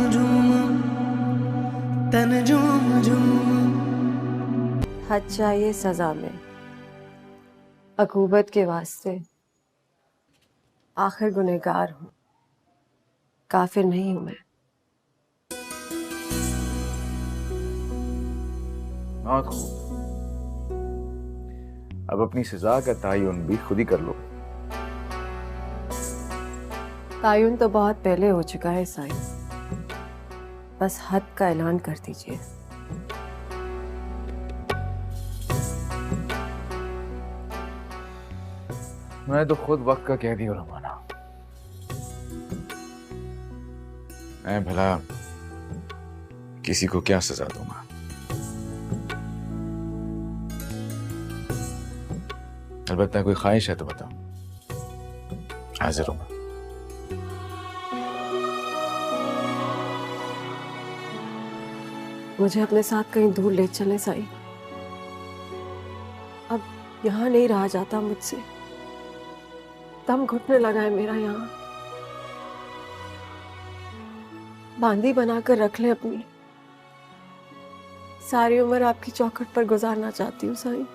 झूम तन झूम झूम। हद चाहिए सजा में अकूबत के वास्ते। आखिर गुनहगार हूँ, काफिर नहीं हूँ मैं। बहुत खूब, अब अपनी सजा का तयन भी खुद ही कर लो। तयन तो बहुत पहले हो चुका है साईं, बस हद का ऐलान कर दीजिए। मैं तो खुद वक्त का कह दिया रमाना। मैं भला किसी को क्या सजा दूंगा। अलबत्ता कोई ख्वाहिश है तो बताओ, हाजिर हूं। मुझे अपने साथ कहीं दूर ले चले साईं। अब यहाँ नहीं रहा जाता मुझसे, दम घुटने लगा है मेरा यहाँ। बांदी बनाकर रख ले अपनी, सारी उम्र आपकी चौखट पर गुजारना चाहती हूँ साईं।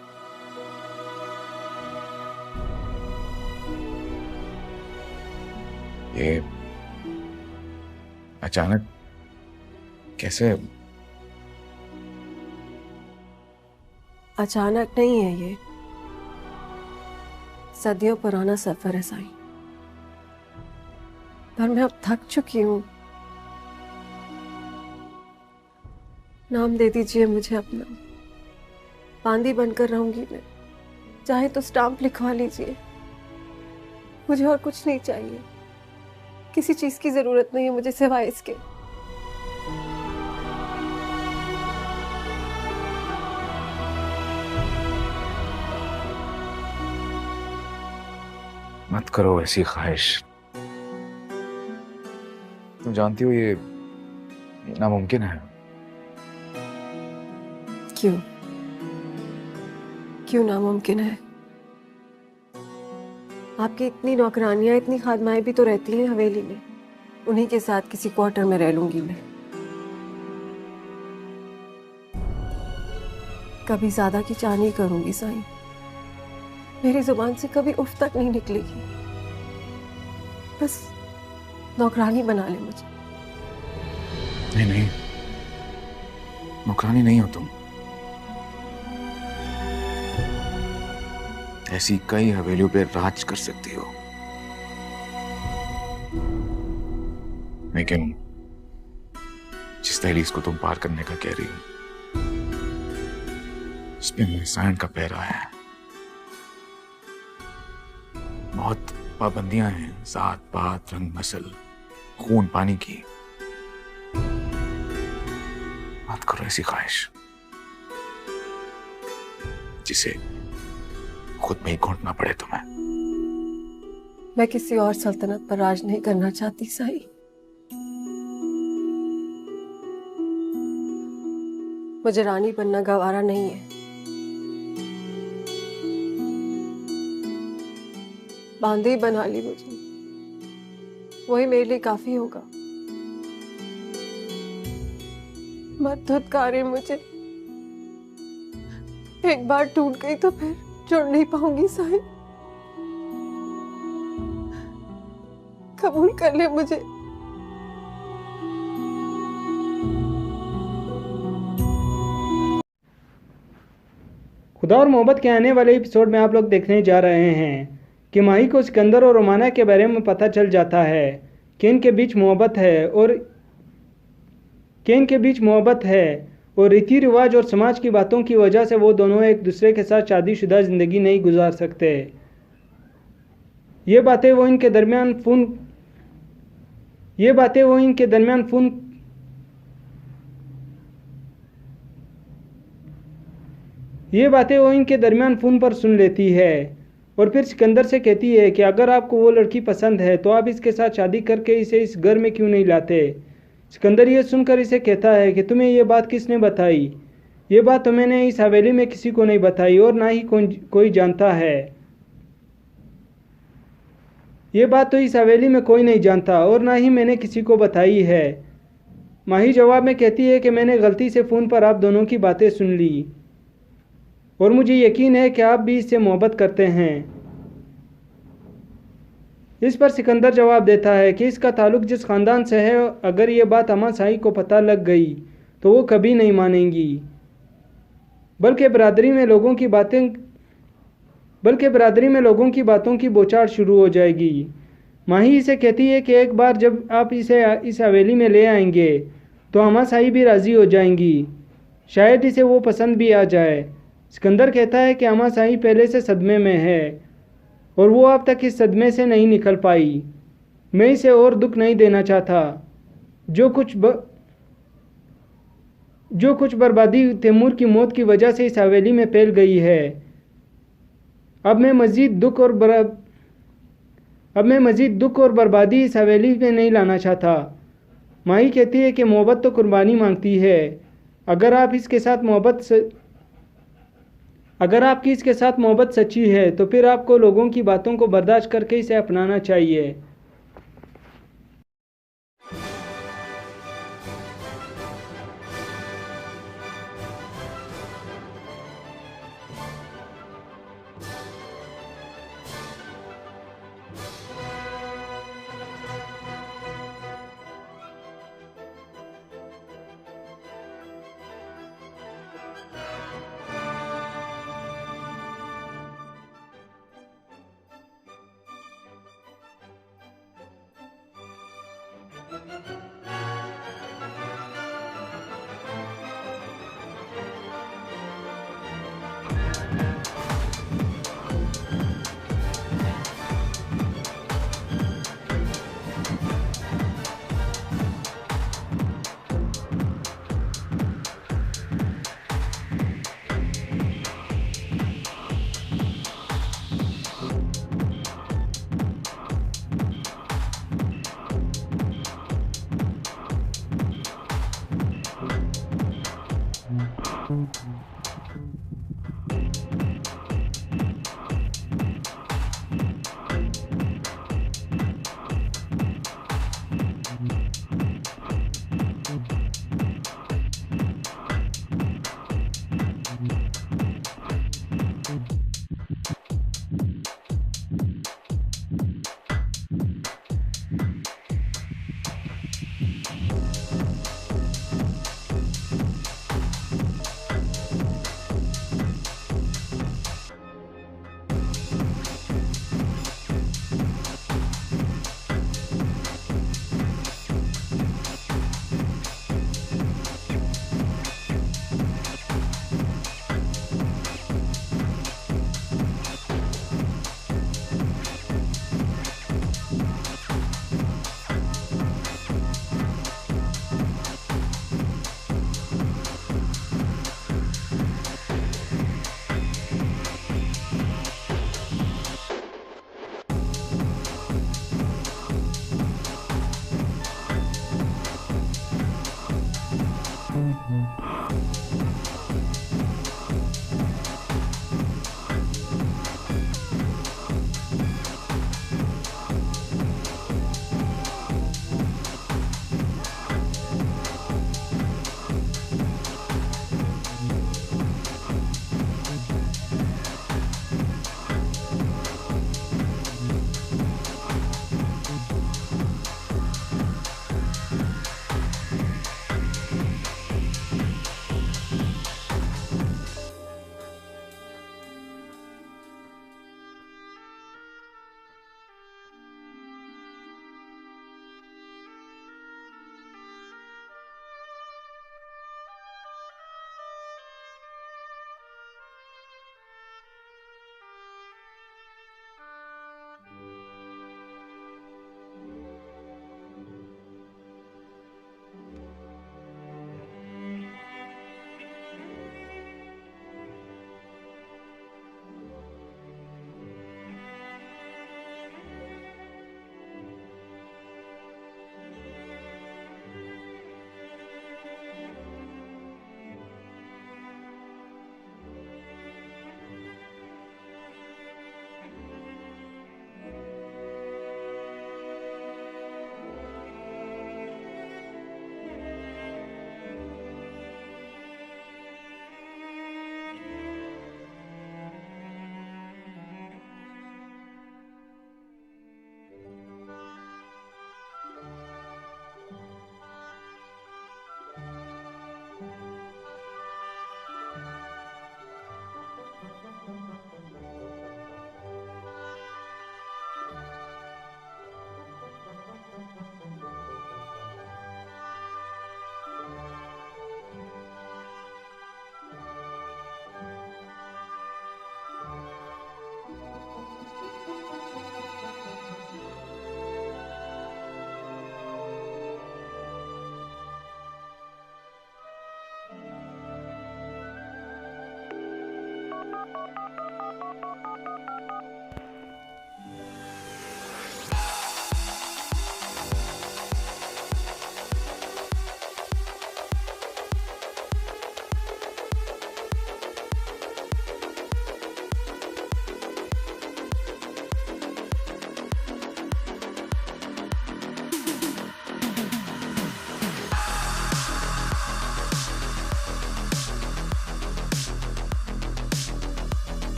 ये अचानक कैसे? अचानक नहीं है ये, सदियों पुराना सफर है साईं। पर मैं अब थक चुकी हूँ। नाम दे दीजिए मुझे अपना, बांदी बनकर रहूंगी मैं। चाहे तो स्टाम्प लिखवा लीजिए, मुझे और कुछ नहीं चाहिए। किसी चीज की जरूरत नहीं है मुझे सिवाय इसके। मत करो ऐसी ख्वाहिश। तुम जानती हो ये नामुमकिन है। क्यों? क्यों नामुमकिन है? आपकी इतनी नौकरानियां, इतनी खादमाएं भी तो रहती हैं हवेली में। उन्हीं के साथ किसी क्वार्टर में रह लूंगी मैं। कभी ज्यादा की चाह नहीं करूंगी साईं। मेरी जुबान से कभी उफ तक नहीं निकलेगी। बस नौकरानी बना ले मुझे। नहीं नहीं, नौकरानी नहीं हो तुम। ऐसी कई हवेलियों पे राज कर सकती हो, लेकिन जिस दहलीज को तुम पार करने का कह रही हो, उसमें इंसान का पैरा है। बहुत पाबंदियां हैं, जात पात रंग नस्ल खून पानी की। मत करो ऐसी ख्वाहिश जिसे खुद में ही घुटना पड़े तुम्हें। मैं किसी और सल्तनत पर राज नहीं करना चाहती साईं। मुझे रानी बनना गवारा नहीं है। बांदी बना ली मुझे, वही मेरे लिए काफी होगा। मत धुतकारे मुझे। एक बार टूट गई तो फिर जुड़ नहीं पाऊंगी साईं। कबूल कर ले मुझे। खुदा और मोहब्बत के आने वाले एपिसोड में आप लोग देखने जा रहे हैं कि माही को सिकंदर और रोमाना के बारे में पता चल जाता है कि इनके बीच मोहब्बत है और रीति रिवाज और समाज की बातों की वजह से वो दोनों एक दूसरे के साथ शादीशुदा ज़िंदगी नहीं गुजार सकते। ये बातें वो इनके दरमियान फ़ोन पर सुन लेती है और फिर सिकंदर से कहती है कि अगर आपको वो लड़की पसंद है तो आप इसके साथ शादी करके इसे इस घर में क्यों नहीं लाते। सिकंदर ये सुनकर इसे कहता है कि तुम्हें ये बात किसने बताई? ये बात तो मैंने इस हवेली में किसी को नहीं बताई और ना ही कोई जानता है। ये बात तो इस हवेली में कोई नहीं जानता और ना ही मैंने किसी को बताई है। माही जवाब में कहती है कि मैंने गलती से फ़ोन पर आप दोनों की बातें सुन ली और मुझे यकीन है कि आप भी इससे मोहब्बत करते हैं। इस पर सिकंदर जवाब देता है कि इसका ताल्लुक जिस ख़ानदान से है, अगर ये बात अम्मा साई को पता लग गई तो वो कभी नहीं मानेंगी, बल्कि बरादरी में लोगों की बातों की बौछार शुरू हो जाएगी। माही इसे कहती है कि एक बार जब आप इसे इस हवेली में ले आएंगे तो अम्मा साई भी राज़ी हो जाएंगी, शायद इसे वो पसंद भी आ जाए। सिकंदर कहता है कि अम्मा साई पहले से सदमे में है और वो अब तक इस सदमे से नहीं निकल पाई। मैं इसे और दुख नहीं देना चाहता। जो कुछ बर्बादी तैमूर की मौत की वजह से इस हवेली में फैल गई है, अब मैं मज़ीद दुख और बर्बादी इस हवेली में नहीं लाना चाहता। माही कहती है कि मोहब्बत तो कुर्बानी मांगती है। अगर आपकी इसके साथ मोहब्बत सच्ची है तो फिर आपको लोगों की बातों को बर्दाश्त करके इसे अपनाना चाहिए।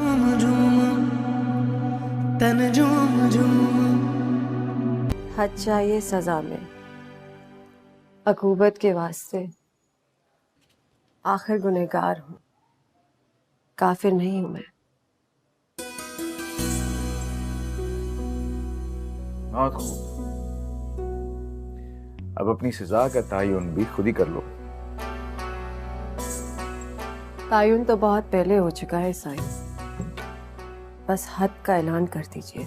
झूम झूम तन झूम झूम। हद चाहिए सजा में अकूबत के वास्ते। आखिर गुनहगार हूँ, काफिर नहीं हूं मैं। हाँ खूब, अब अपनी सजा का तयन भी खुद ही कर लो। तयन तो बहुत पहले हो चुका है साईं, बस हद का ऐलान कर दीजिए।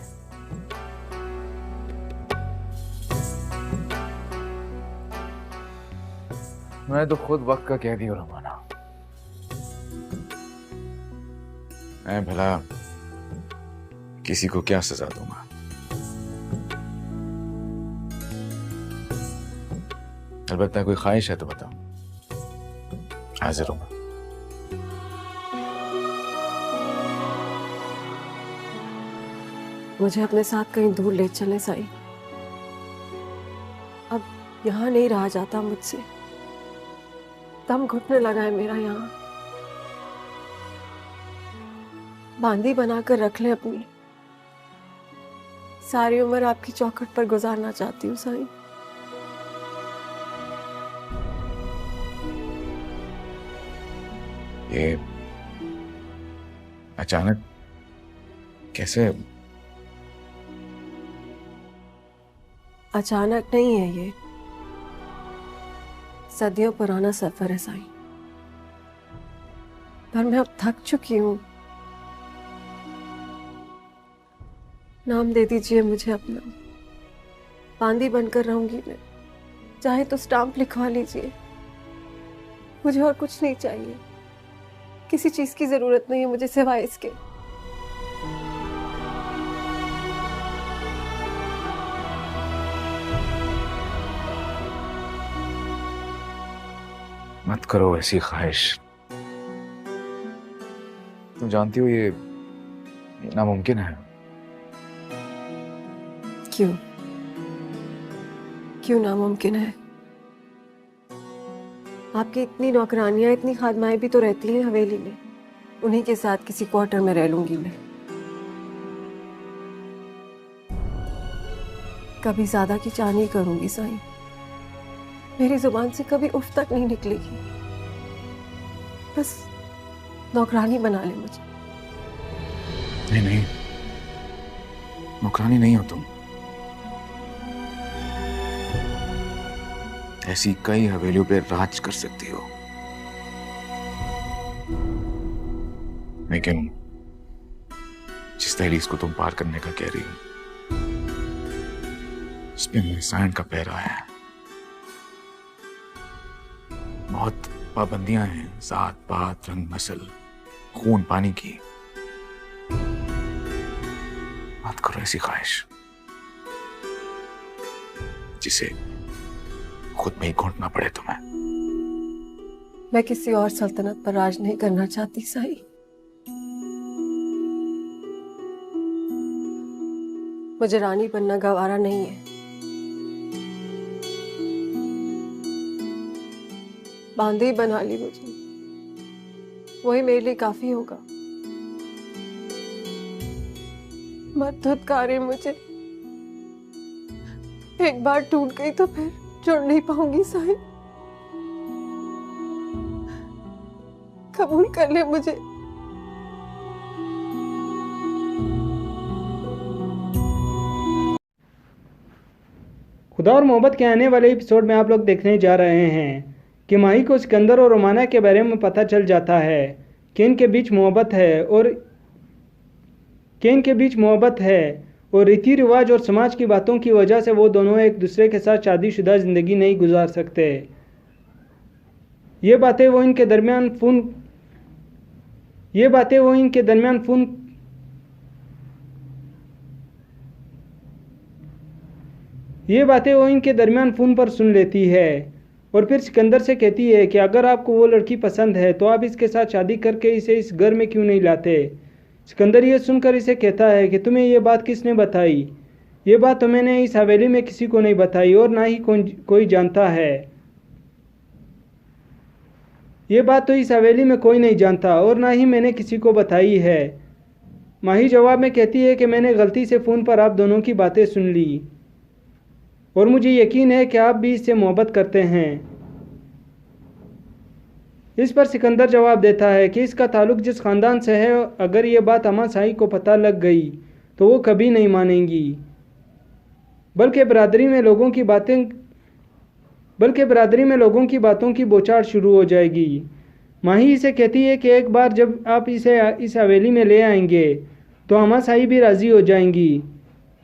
मैं तो खुद वक्त का कह दिया रमाना। मैं भला किसी को क्या सजा दूंगा? अलबत्ता कोई ख्वाहिश है तो बताओ, हाजिर हूं। मुझे अपने साथ कहीं दूर ले चले साईं। अब यहाँ नहीं रहा जाता मुझसे, दम घुटने लगा है मेरा यहाँ। बांदी बनाकर रख ले अपनी, सारी उम्र आपकी चौखट पर गुजारना चाहती हूँ साईं। ये अचानक कैसे? अचानक नहीं है ये, सदियों पुराना सफर है साईं। पर मैं अब थक चुकी हूँ। नाम दे दीजिए मुझे अपना, बांदी बनकर रहूंगी मैं। चाहे तो स्टाम्प लिखवा लीजिए। मुझे और कुछ नहीं चाहिए, किसी चीज की जरूरत नहीं है मुझे सिवाय इसके। मत करो ऐसी ख्वाहिश। तुम जानती हो ये नामुमकिन है। क्यों? क्यों नामुमकिन है? आपकी इतनी नौकरानियां, इतनी खादमाएं भी तो रहती हैं हवेली में। उन्हीं के साथ किसी क्वार्टर में रह लूंगी मैं। कभी ज्यादा की चाह नहीं करूंगी साईं। मेरी जुबान से कभी उफ तक नहीं निकलेगी। बस नौकरानी बना ले मुझे। नहीं नहीं, नौकरानी नहीं हो तुम। ऐसी कई हवेलियों पे राज कर सकती हो, लेकिन जिस दहलीज को तुम पार करने का कह रही हो, उसमें मेरे सायन का पैर आया है। बहुत पाबंदियां हैं, जात पात रंग नस्ल खून पानी की। मत करो ऐसी ख्वाहिश जिसे खुद में ही घुटना पड़े तुम्हें। मैं किसी और सल्तनत पर राज नहीं करना चाहती साईं। मुझे रानी बनना गवारा नहीं है। बांदी बना ली मुझे, वही मेरे लिए काफी होगा। मत धुतकारे मुझे। एक बार टूट गई तो फिर जुड़ नहीं पाऊंगी साईं। कबूल कर ले मुझे। खुदा और मोहब्बत के आने वाले एपिसोड में आप लोग देखने जा रहे हैं कि माही को सिकंदर और रोमाना के बारे में पता चल जाता है कि इनके बीच मोहब्बत है और रीति रिवाज और समाज की बातों की वजह से वो दोनों एक दूसरे के साथ शादीशुदा ज़िंदगी नहीं गुजार सकते। ये बातें वो इनके दरमियान फ़ोन पर सुन लेती है और फिर सिकंदर से कहती है कि अगर आपको वो लड़की पसंद है तो आप इसके साथ शादी करके इसे इस घर में क्यों नहीं लाते। सिकंदर ये सुनकर इसे कहता है कि तुम्हें ये बात किसने बताई? ये बात तो मैंने इस हवेली में किसी को नहीं बताई और ना ही कोई जानता है। ये बात तो इस हवेली में कोई नहीं जानता और ना ही मैंने किसी को बताई है। माही जवाब में कहती है कि मैंने गलती से फ़ोन पर आप दोनों की बातें सुन ली और मुझे यकीन है कि आप भी इससे मोहब्बत करते हैं। इस पर सिकंदर जवाब देता है कि इसका ताल्लुक जिस ख़ानदान से है, अगर ये बात अम्मा साई को पता लग गई तो वो कभी नहीं मानेंगी, बल्कि बरादरी में लोगों की बातों की बौछार शुरू हो जाएगी। माही इसे कहती है कि एक बार जब आप इसे इस हवेली में ले आएंगे तो अम्मा साई भी राज़ी हो जाएंगी,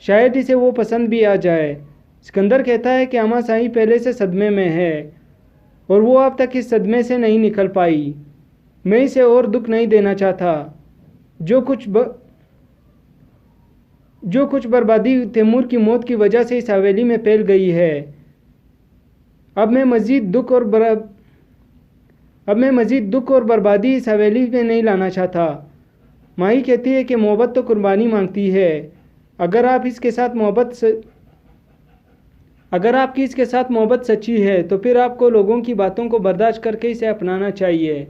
शायद इसे वो पसंद भी आ जाए। सिकंदर कहता है कि अम्मा साई पहले से सदमे में है और वो अब तक इस सदमे से नहीं निकल पाई। मैं इसे और दुख नहीं देना चाहता। जो कुछ बर्बादी तैमूर की मौत की वजह से इस हवेली में फैल गई है, अब मैं मज़ीद दुख और बर्बादी इस हवेली में नहीं लाना चाहता। माही कहती है कि मोहब्बत तो कुर्बानी मांगती है। अगर आपकी इसके साथ मोहब्बत सच्ची है तो फिर आपको लोगों की बातों को बर्दाश्त करके इसे अपनाना चाहिए।